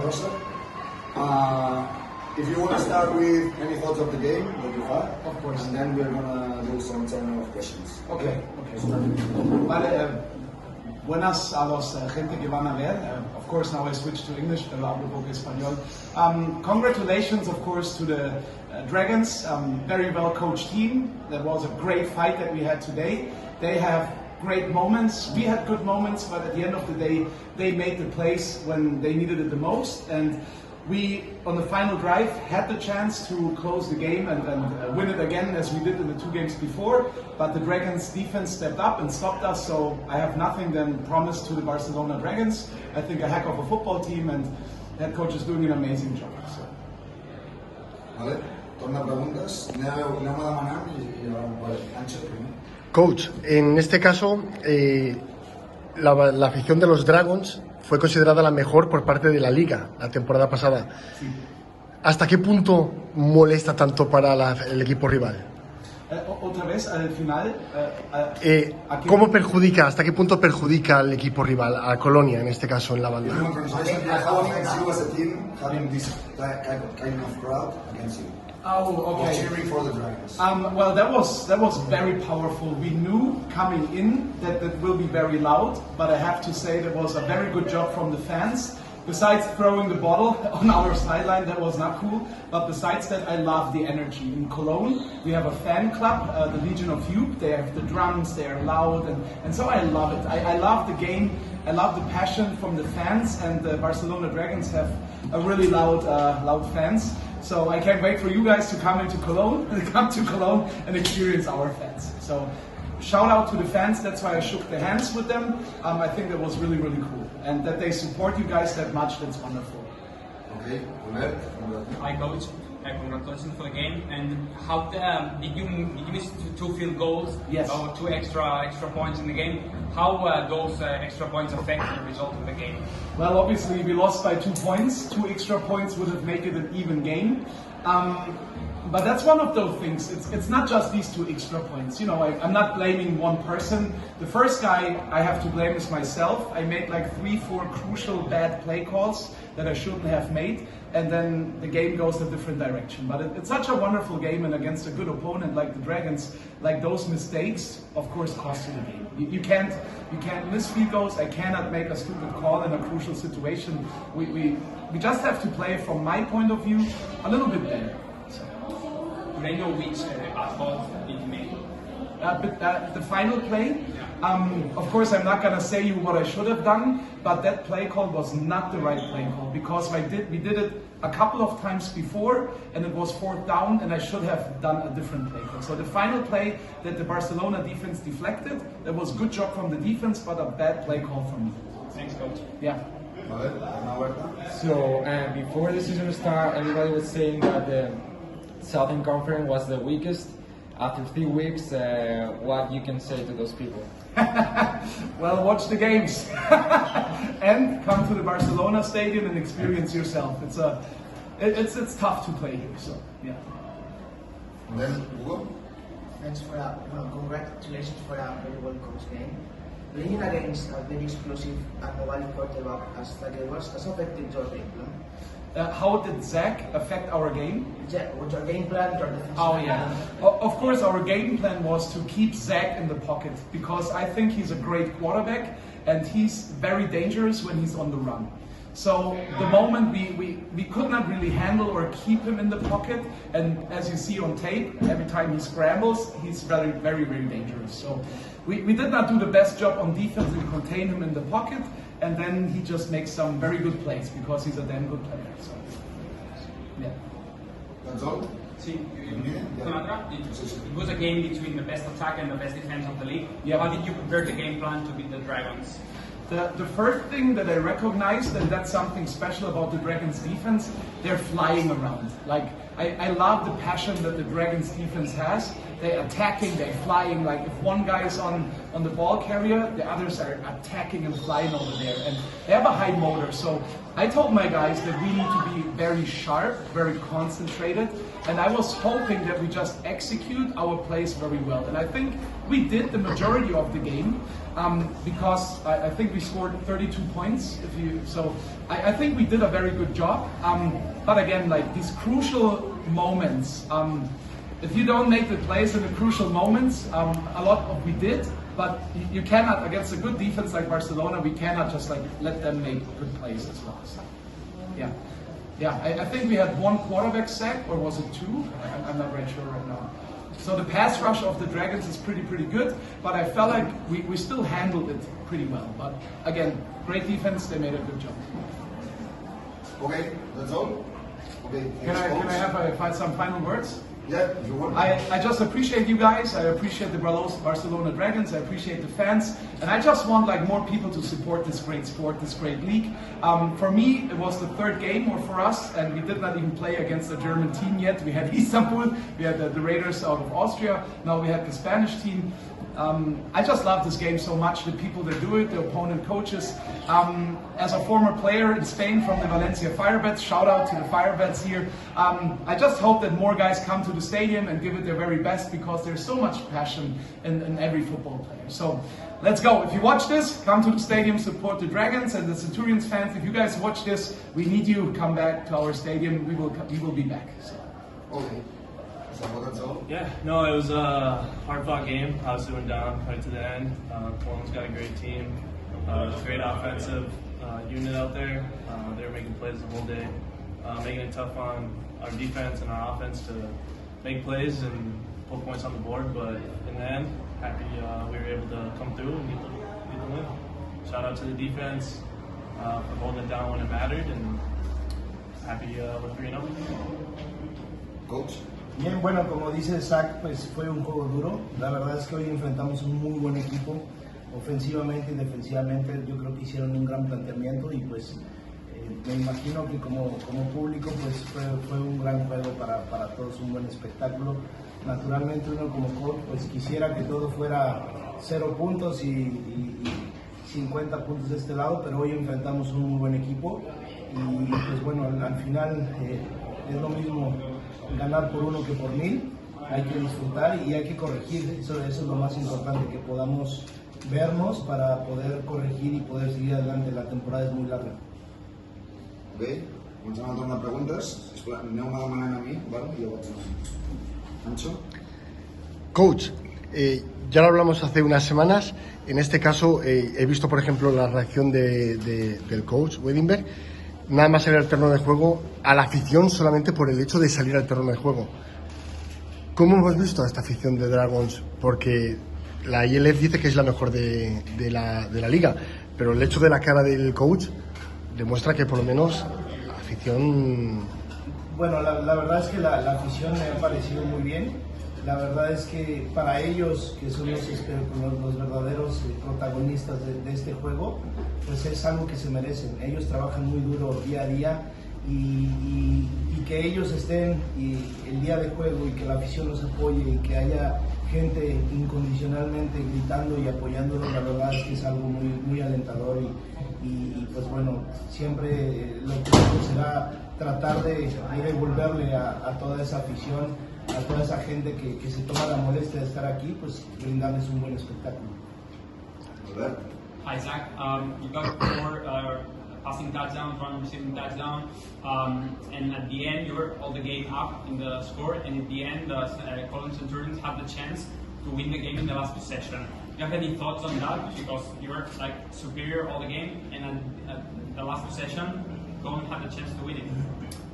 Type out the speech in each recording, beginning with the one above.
Rosa. If you want to start with any thoughts of the game that you have, of course, and then we're gonna do some turn of questions. Okay. Vale, buenas a los gente que van a ver. Of course, now I switch to English, pero hablo poco español. Congratulations, of course, to the Dragons. Very well coached team. That was a great fight that we had today. They have great moments. We had good moments, but at the end of the day, they made the plays when they needed it the most. And we, on the final drive, had the chance to close the game and win it again as we did in the 2 games before. But the Dragons defense stepped up and stopped us, so I have nothing than promise to the Barcelona Dragons. I think a heck of a football team, and head coach is doing an amazing job. So. Vale, torna preguntes. Aneu a demanar i vale, Àngel primer. Coach, en este caso, la afición de los Dragons fue considerada la mejor por parte de la Liga la temporada pasada. Sí. ¿Hasta qué punto molesta tanto para el equipo rival? Otra vez, al final... ¿Cómo perjudica, hasta qué punto perjudica al equipo rival, a Colonia en este caso, en la banda? How affects you as a team having this kind of crowd against you? Oh, okay. Cheering for the Dragons. Well, that was very powerful. We knew coming in that will be very loud, but I have to say that was a very good job from the fans. Besides throwing the bottle on our sideline, that was not cool. But besides that, I love the energy. In Cologne, we have a fan club, the Legion of Youth. They have the drums, they are loud, and so I love it. I love the game. I love the passion from the fans, and the Barcelona Dragons have a really loud fans. So I can't wait for you guys to come to Cologne and experience our fans. So shout out to the fans, that's why I shook the hands with them. I think that was really, really cool. And that they support you guys that much, that's wonderful. Okay, Hi coach, congratulations for the game. And how did you miss 2 field goals? Yes. Or 2 extra points in the game? How those extra points affect the result of the game? Well, obviously we lost by 2 points. 2 extra points would have made it an even game. But that's one of those things. It's not just these 2 extra points. You know, I'm not blaming one person. The first guy I have to blame is myself. I made like 3-4 crucial bad play calls that I shouldn't have made, and then the game goes a different direction. But it's such a wonderful game, and against a good opponent like the Dragons, like those mistakes, of course, cost you the game. You can't miss field goals. I cannot make a stupid call in a crucial situation. We just have to play, from my point of view, a little bit better. Do they know which asphalt did you make? The final play, of course I'm not gonna say you what I should have done, but that play call was not the right play call, because we did it a couple of times before and it was 4th down, and I should have done a different play call. So the final play that the Barcelona defense deflected, that was good job from the defense, but a bad play call from me. Thanks coach. Yeah. So before the season started, everybody was saying that the Southern Conference was the weakest. After 3 weeks, what you can say to those people? Well, watch the games and come to the Barcelona stadium and experience yourself. It's tough to play here, so yeah. And then Hugo. Thanks for congratulations for a very well coached game. Playing against a very explosive and mobile quarterback as Takewas has affected your game plan. How did Zach affect our game? Yeah, what's your game plan? Your defensive Oh yeah. Of course, our game plan was to keep Zach in the pocket, because I think he's a great quarterback and he's very dangerous when he's on the run. So the moment we could not really handle or keep him in the pocket, and as you see on tape, every time he scrambles, he's very, very, very dangerous. So we did not do the best job on defense and contain him in the pocket, and then he just makes some very good plays because he's a damn good player. So yeah. That's all? See, it was a game between the best attack and the best defense of the league. Yeah. How did you prepare the game plan to beat the Dragons? The first thing that I recognized, and that's something special about the Dragons defense, they're flying around. Like, I love the passion that the Dragons defense has. They're attacking, they're flying. Like, if one guy is on the ball carrier, the others are attacking and flying over there. And they have a high motor. So I told my guys that we need to be very sharp, very concentrated. And I was hoping that we just execute our plays very well. And I think we did the majority of the game because I think we scored 32 points. I think we did a very good job. But again, like these crucial moments, if you don't make the plays in the crucial moments, a lot of we did. But you cannot, against a good defense like Barcelona, we cannot just like let them make good plays as well. So, yeah. I think we had one quarterback sack, or was it two? I'm not very sure right now. So the pass rush of the Dragons is pretty good, but I felt like we still handled it pretty well. But again, great defense, they made a good job. Okay, that's all. Okay. Can I have some final words? Yeah, if you want. I just appreciate you guys. I appreciate the Barcelona Dragons. I appreciate the fans, and I just want like more people to support this great sport, this great league. For me, it was the third game, or for us, and we did not even play against a German team yet. We had Istanbul, we had the Raiders out of Austria. Now we had the Spanish team. I just love this game so much, the people that do it, the opponent coaches. As a former player in Spain from the Valencia Firebats, shout out to the Firebats here. I just hope that more guys come to the stadium and give it their very best, because there's so much passion in every football player. So let's go. If you watch this, come to the stadium, support the Dragons, and the Centurions fans. If you guys watch this, we need you. Come back to our stadium. We will be back. So. Okay. Yeah, no, it was a hard-fought game. Obviously went down right to the end. Colonia's got a great team, great offensive unit out there. They were making plays the whole day, making it tough on our defense and our offense to make plays and put points on the board. But in the end, happy we were able to come through and get the win. Shout out to the defense for holding it down when it mattered, and happy with 3-0. Coach. Bien, bueno, como dice Zach, pues fue un juego duro. La verdad es que hoy enfrentamos un muy buen equipo, ofensivamente y defensivamente. Yo creo que hicieron un gran planteamiento y pues me imagino que como público pues fue un gran juego para todos, un buen espectáculo. Naturalmente uno como coach pues quisiera que todo fuera 0 puntos y 50 puntos de este lado, pero hoy enfrentamos un muy buen equipo y pues bueno, al final es lo mismo ganar por 1 que por 1000, hay que disfrutar y hay que corregir, eso es lo más importante, que podamos vernos para poder corregir y poder seguir adelante. La temporada es muy larga. Ok, comencem a tornar preguntes. Aneu-me demanant a mi, ¿vale? I llavors Ancho. Coach, ya lo hablamos hace unas semanas. En este caso he visto, por ejemplo, la reacción del coach Wedinberg. Nada más salir al terreno de juego, a la afición solamente por el hecho de salir al terreno de juego. ¿Cómo hemos visto a esta afición de Dragons? Porque la ILF dice que es la mejor de la liga, pero el hecho de la cara del coach demuestra que por lo menos la afición... Bueno, la verdad es que la afición me ha parecido muy bien. La verdad es que para ellos, que son los verdaderos protagonistas de este juego, pues es algo que se merecen. Ellos trabajan muy duro día a día y que ellos estén el día de juego y que la afición los apoye y que haya gente incondicionalmente gritando y apoyándolos, la verdad es que es algo muy alentador y pues bueno, siempre lo que será tratar de devolverle a toda esa afición, a toda esa gente que se toma la molestia de estar aquí, pues brindarles un buen espectáculo. Hi Zach, you got 4 passing touchdowns, 1 receiving touchdown, and at the end you were all the game up in the score, and at the end the Colonia Centurions had the chance to win the game in the last possession. Do you have any thoughts on that? Because you were like superior all the game, and at the last possession, Colonia had the chance to win it.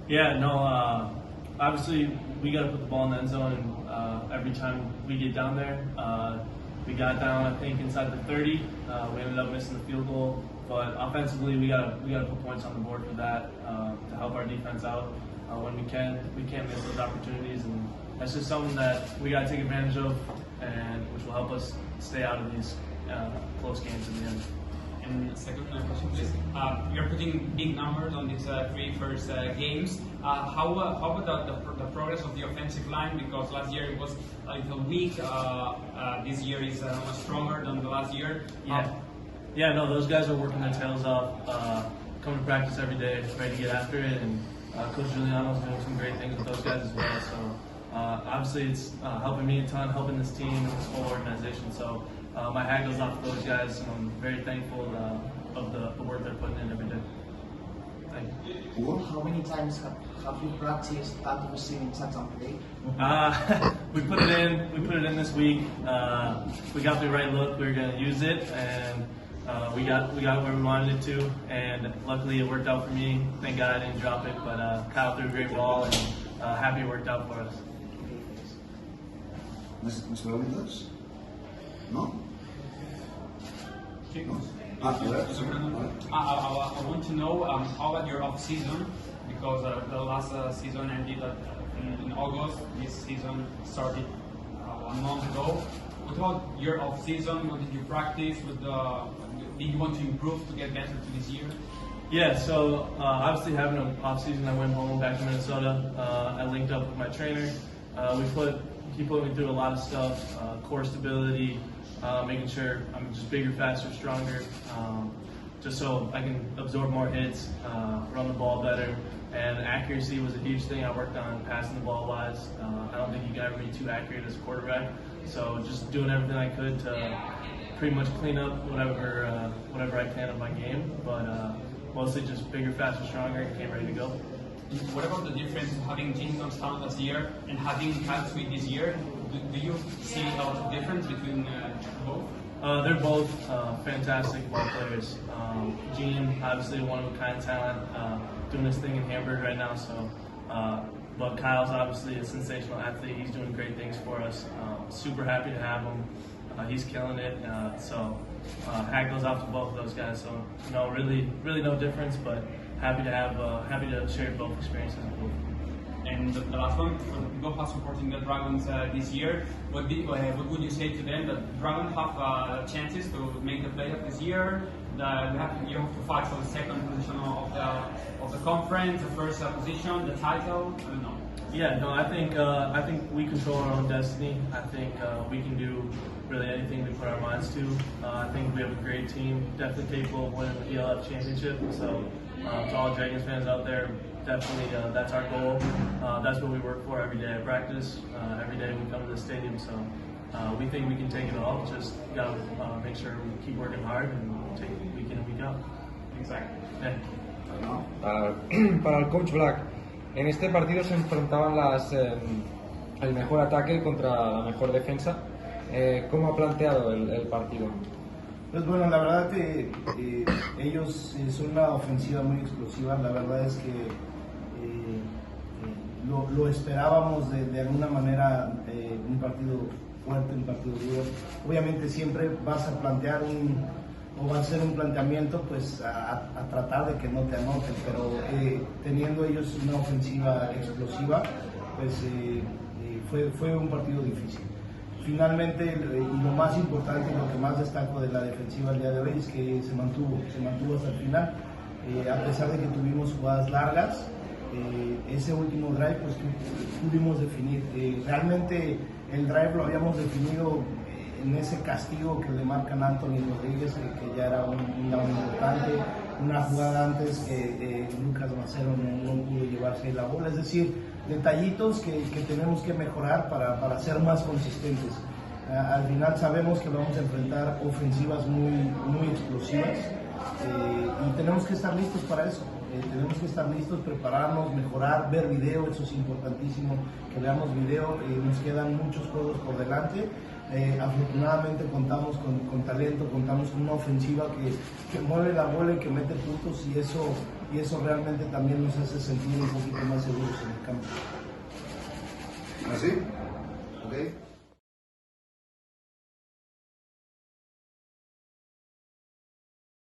Yeah, no, obviously we got to put the ball in the end zone, and every time we get down there, we got down, I think, inside the 30. We ended up missing the field goal, but offensively we got to put points on the board for that to help our defense out when we can. We can't miss those opportunities, and that's just something that we got to take advantage of, and which will help us stay out of these close games in the end. And second question, please. You're putting big numbers on these 3 first games. How about the progress of the offensive line? Because last year it was a little weak. This year is much stronger than the last year. Yeah, no, those guys are working their tails off, coming to practice every day, ready to get after it. And Coach Juliano's doing some great things with those guys as well. So Obviously, it's helping me a ton, helping this team and this whole organization. So my hat goes off to those guys, and I'm very thankful of the work they're putting in every day. Thank you. How many times have you practiced at receiving touchdown play? We put it in this week. We got the right look. We were going to use it, and we got where we wanted it to. And luckily, it worked out for me. Thank God I didn't drop it, but Kyle threw a great ball, and happy it worked out for us. ¿Más preguntas? ¿No? Okay. ¿No? I want to know how about your off season, because the last season ended in August. This season started 1 month ago. What about your off season? What did you practice? Did you want to improve to get better to this year? Yeah, so obviously having an off season, I went home back to Minnesota. I linked up with my trainer. He put me through a lot of stuff, core stability, making sure I'm just bigger, faster, stronger, just so I can absorb more hits, run the ball better. And accuracy was a huge thing I worked on, passing the ball wise. I don't think you can ever be too accurate as a quarterback. So just doing everything I could to pretty much clean up whatever I can of my game. But mostly just bigger, faster, stronger, and came ready to go. What about the difference of having James Town last year and having Kyle Sweet this year? Do you see a lot of difference between both? They're both fantastic ball players. Gene, obviously one of a kind talent, doing his thing in Hamburg right now. So, but Kyle's obviously a sensational athlete. He's doing great things for us. Super happy to have him. He's killing it. So, hat goes off to both of those guys. So, no, really no difference. But happy to share both experiences with both. And the last one, for the people who are supporting the Dragons this year, what would you say to them? That Dragons have chances to make the playoff this year. You have to fight for the second position of the conference, the first position, the title. I don't know. Yeah, no, I think we control our own destiny. I think we can do really anything we put our minds to. I think we have a great team, definitely capable of winning the ELF championship. So to all Dragons fans out there, definitely that's our goal. That's what we work for every day at practice. Every day we come to the stadium. So we think we can take it all. Just gotta make sure we keep working hard and take it week in and week out. Exactly. Yeah. Para el coach Black, en este partido se enfrentaban el mejor ataque contra la mejor defensa. ¿Cómo ha planteado el partido? Pues bueno, la verdad que ellos son una ofensiva muy explosiva. La verdad es que lo esperábamos de alguna manera, un partido fuerte, un partido duro. Obviamente siempre vas a plantear va a ser un planteamiento pues a tratar de que no te anoten, pero teniendo ellos una ofensiva explosiva, pues fue un partido difícil. Finalmente, y lo más importante y lo que más destaco de la defensiva el día de hoy es que se mantuvo hasta el final, a pesar de que tuvimos jugadas largas. Ese último drive pues pudimos definir. Realmente el drive lo habíamos definido en ese castigo que le marcan a Anthony Rodríguez, que ya era un down importante, una jugada antes que Lucas Macero no pudo llevarse la bola. Es decir, detallitos que tenemos que mejorar para ser más consistentes. Al final sabemos que vamos a enfrentar ofensivas muy explosivas y tenemos que estar listos para eso. Tenemos que estar listos, prepararnos, mejorar, ver video. Eso es importantísimo, que veamos video. Nos quedan muchos juegos por delante. Afortunadamente contamos con talento, contamos con una ofensiva que mueve la bola y que mete puntos, y eso realmente también nos hace sentir un poquito más seguros en el campo. ¿Así? ¿Ok?